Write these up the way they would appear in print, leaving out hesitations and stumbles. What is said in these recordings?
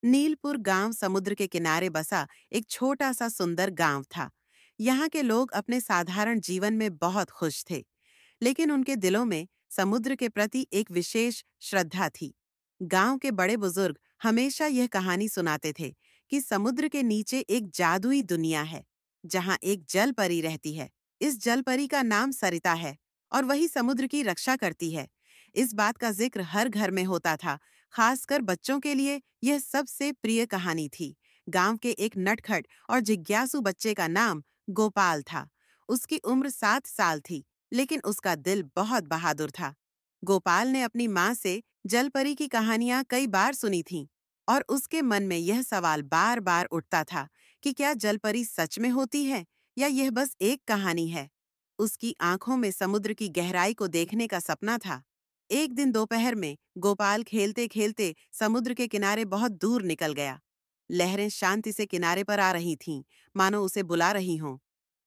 नीलपुर गांव समुद्र के किनारे बसा एक छोटा सा सुंदर गांव था। यहाँ के लोग अपने साधारण जीवन में बहुत खुश थे, लेकिन उनके दिलों में समुद्र के प्रति एक विशेष श्रद्धा थी। गांव के बड़े बुजुर्ग हमेशा यह कहानी सुनाते थे कि समुद्र के नीचे एक जादुई दुनिया है, जहां एक जल परी रहती है। इस जल परी का नाम सरिता है और वही समुद्र की रक्षा करती है। इस बात का जिक्र हर घर में होता था। खासकर बच्चों के लिए यह सबसे प्रिय कहानी थी। गांव के एक नटखट और जिज्ञासु बच्चे का नाम गोपाल था। उसकी उम्र 7 साल थी, लेकिन उसका दिल बहुत बहादुर था। गोपाल ने अपनी माँ से जलपरी की कहानियां कई बार सुनी थीं, और उसके मन में यह सवाल बार बार उठता था कि क्या जलपरी सच में होती है या यह बस एक कहानी है। उसकी आंखों में समुद्र की गहराई को देखने का सपना था। एक दिन दोपहर में गोपाल खेलते खेलते समुद्र के किनारे बहुत दूर निकल गया। लहरें शांति से किनारे पर आ रही थीं, मानो उसे बुला रही हों।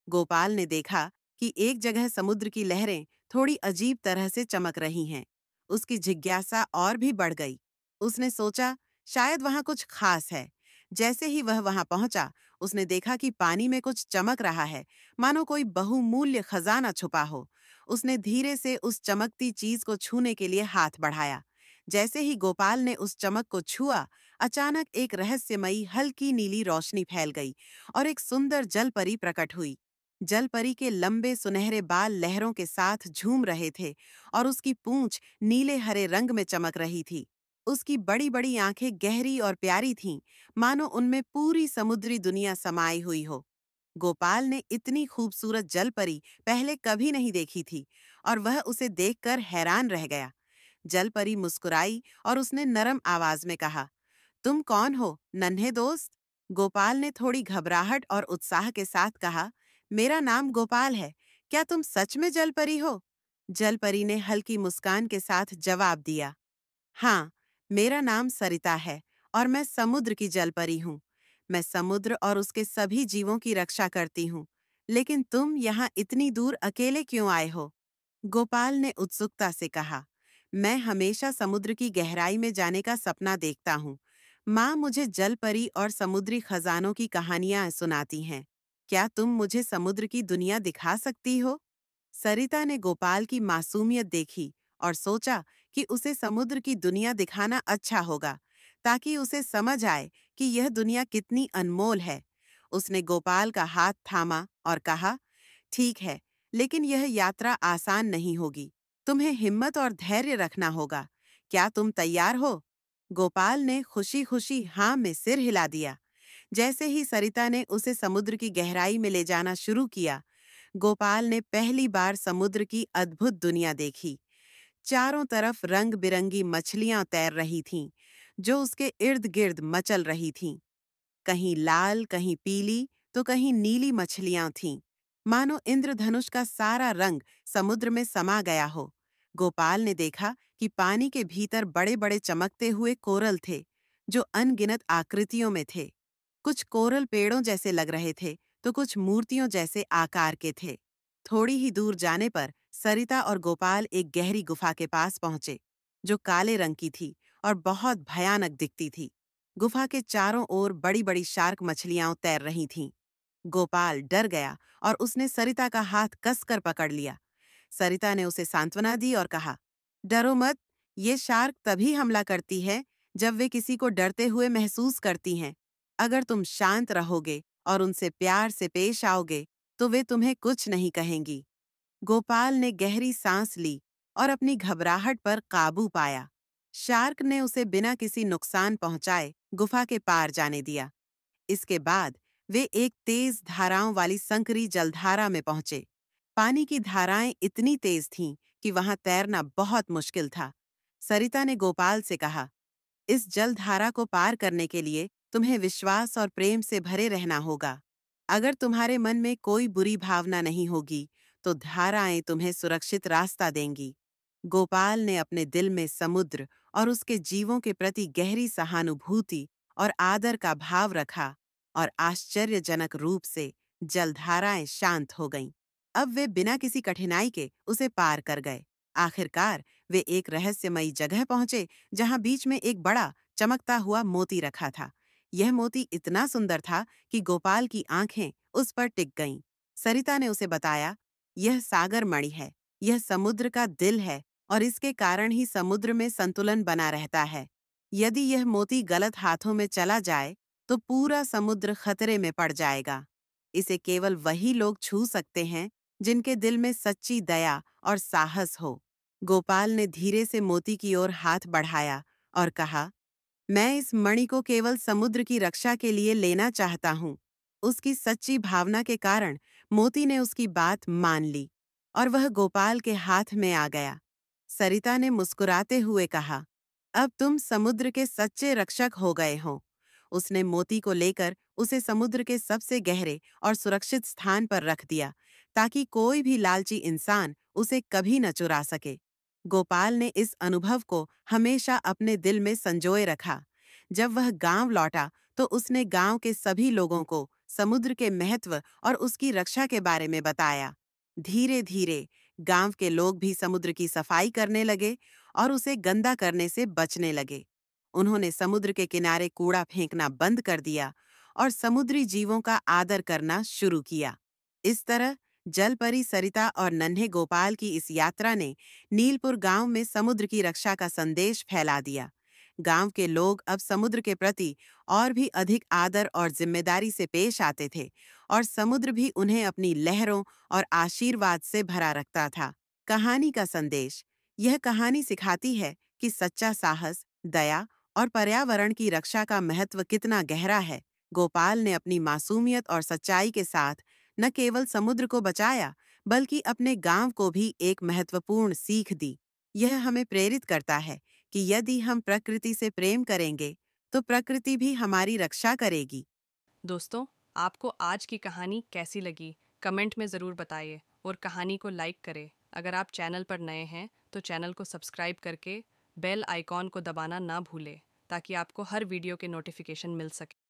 गोपाल ने देखा कि एक जगह समुद्र की लहरें थोड़ी अजीब तरह से चमक रही हैं। उसकी जिज्ञासा और भी बढ़ गई। उसने सोचा, शायद वहां कुछ खास है। जैसे ही वह वहां पहुंचा, उसने देखा कि पानी में कुछ चमक रहा है, मानो कोई बहुमूल्य खजाना छुपा हो। उसने धीरे से उस चमकती चीज को छूने के लिए हाथ बढ़ाया। जैसे ही गोपाल ने उस चमक को छुआ, अचानक एक रहस्यमयी हल्की नीली रोशनी फैल गई और एक सुंदर जलपरी प्रकट हुई। जलपरी के लंबे सुनहरे बाल लहरों के साथ झूम रहे थे और उसकी पूंछ नीले हरे रंग में चमक रही थी। उसकी बड़ी बड़ी आंखें गहरी और प्यारी थीं, मानो उनमें पूरी समुद्री दुनिया समाई हुई हो। गोपाल ने इतनी खूबसूरत जलपरी पहले कभी नहीं देखी थी, और वह उसे देखकर हैरान रह गया। जलपरी मुस्कुराई और उसने नरम आवाज में कहा, तुम कौन हो, नन्हे दोस्त? गोपाल ने थोड़ी घबराहट और उत्साह के साथ कहा, मेरा नाम गोपाल है। क्या तुम सच में जलपरी हो? जलपरी ने हल्की मुस्कान के साथ जवाब दिया, हाँ, मेरा नाम सरिता है और मैं समुद्र की जलपरी हूँ। मैं समुद्र और उसके सभी जीवों की रक्षा करती हूँ। लेकिन तुम यहाँ इतनी दूर अकेले क्यों आए हो? गोपाल ने उत्सुकता से कहा, मैं हमेशा समुद्र की गहराई में जाने का सपना देखता हूँ। माँ मुझे जलपरी और समुद्री खजानों की कहानियां सुनाती हैं। क्या तुम मुझे समुद्र की दुनिया दिखा सकती हो? सरिता ने गोपाल की मासूमियत देखी और सोचा कि उसे समुद्र की दुनिया दिखाना अच्छा होगा, ताकि उसे समझ आए कि यह दुनिया कितनी अनमोल है। उसने गोपाल का हाथ थामा और कहा, ठीक है, लेकिन यह यात्रा आसान नहीं होगी। तुम्हें हिम्मत और धैर्य रखना होगा। क्या तुम तैयार हो? गोपाल ने खुशी खुशी हाँ में सिर हिला दिया। जैसे ही सरिता ने उसे समुद्र की गहराई में ले जाना शुरू किया, गोपाल ने पहली बार समुद्र की अद्भुत दुनिया देखी। चारों तरफ रंग बिरंगी मछलियां तैर रही थीं, जो उसके इर्द गिर्द मचल रही थीं। कहीं लाल, कहीं पीली, तो कहीं नीली मछलियां थीं, मानो इंद्रधनुष का सारा रंग समुद्र में समा गया हो। गोपाल ने देखा कि पानी के भीतर बड़े बड़े चमकते हुए कोरल थे, जो अनगिनत आकृतियों में थे। कुछ कोरल पेड़ों जैसे लग रहे थे, तो कुछ मूर्तियों जैसे आकार के थे। थोड़ी ही दूर जाने पर सरिता और गोपाल एक गहरी गुफा के पास पहुंचे, जो काले रंग की थी और बहुत भयानक दिखती थी। गुफा के चारों ओर बड़ी बड़ी शार्क मछलियां तैर रही थीं। गोपाल डर गया और उसने सरिता का हाथ कसकर पकड़ लिया। सरिता ने उसे सांत्वना दी और कहा, डरो मत, ये शार्क तभी हमला करती है जब वे किसी को डरते हुए महसूस करती हैं। अगर तुम शांत रहोगे और उनसे प्यार से पेश आओगे, तो वे तुम्हें कुछ नहीं कहेंगी। गोपाल ने गहरी सांस ली और अपनी घबराहट पर काबू पाया। शार्क ने उसे बिना किसी नुकसान पहुंचाए गुफा के पार जाने दिया। इसके बाद वे एक तेज धाराओं वाली संकरी जलधारा में पहुंचे। पानी की धाराएं इतनी तेज थीं कि वहां तैरना बहुत मुश्किल था। सरिता ने गोपाल से कहा, इस जलधारा को पार करने के लिए तुम्हें विश्वास और प्रेम से भरे रहना होगा। अगर तुम्हारे मन में कोई बुरी भावना नहीं होगी, तो धाराएं तुम्हें सुरक्षित रास्ता देंगी। गोपाल ने अपने दिल में समुद्र और उसके जीवों के प्रति गहरी सहानुभूति और आदर का भाव रखा, और आश्चर्यजनक रूप से जलधाराएं शांत हो गईं। अब वे बिना किसी कठिनाई के उसे पार कर गए। आखिरकार वे एक रहस्यमयी जगह पहुंचे, जहां बीच में एक बड़ा चमकता हुआ मोती रखा था। यह मोती इतना सुंदर था कि गोपाल की आंखें उस पर टिक गईं। सरिता ने उसे बताया, यह सागर मणि है, यह समुद्र का दिल है और इसके कारण ही समुद्र में संतुलन बना रहता है। यदि यह मोती गलत हाथों में चला जाए तो पूरा समुद्र खतरे में पड़ जाएगा। इसे केवल वही लोग छू सकते हैं जिनके दिल में सच्ची दया और साहस हो। गोपाल ने धीरे से मोती की ओर हाथ बढ़ाया और कहा, मैं इस मणि को केवल समुद्र की रक्षा के लिए लेना चाहता हूँ। उसकी सच्ची भावना के कारण मोती ने उसकी बात मान ली और वह गोपाल के हाथ में आ गया। सरिता ने मुस्कुराते हुए कहा, अब तुम समुद्र के सच्चे रक्षक हो गए हो। उसने मोती को लेकर उसे समुद्र के सबसे गहरे और सुरक्षित स्थान पर रख दिया ताकि कोई भी लालची इंसान उसे कभी न चुरा सके। गोपाल ने इस अनुभव को हमेशा अपने दिल में संजोए रखा। जब वह गांव लौटा तो उसने गांव के सभी लोगों को समुद्र के महत्व और उसकी रक्षा के बारे में बताया। धीरे धीरे गांव के लोग भी समुद्र की सफाई करने लगे और उसे गंदा करने से बचने लगे। उन्होंने समुद्र के किनारे कूड़ा फेंकना बंद कर दिया और समुद्री जीवों का आदर करना शुरू किया। इस तरह जलपरी सरिता और नन्हे गोपाल की इस यात्रा ने नीलपुर गांव में समुद्र की रक्षा का संदेश फैला दिया। गांव के लोग अब समुद्र के प्रति और भी अधिक आदर और जिम्मेदारी से पेश आते थे और समुद्र भी उन्हें अपनी लहरों और आशीर्वाद से भरा रखता था। कहानी का संदेश। यह कहानी सिखाती है कि सच्चा साहस, दया और पर्यावरण की रक्षा का महत्व कितना गहरा है। गोपाल ने अपनी मासूमियत और सच्चाई के साथ न केवल समुद्र को बचाया, बल्कि अपने गांव को भी एक महत्वपूर्ण सीख दी। यह हमें प्रेरित करता है कि यदि हम प्रकृति से प्रेम करेंगे, तो प्रकृति भी हमारी रक्षा करेगी। दोस्तों, आपको आज की कहानी कैसी लगी? कमेंट में ज़रूर बताइए और कहानी को लाइक करें। अगर आप चैनल पर नए हैं तो चैनल को सब्सक्राइब करके बेल आइकॉन को दबाना ना भूलें ताकि आपको हर वीडियो के नोटिफिकेशन मिल सके।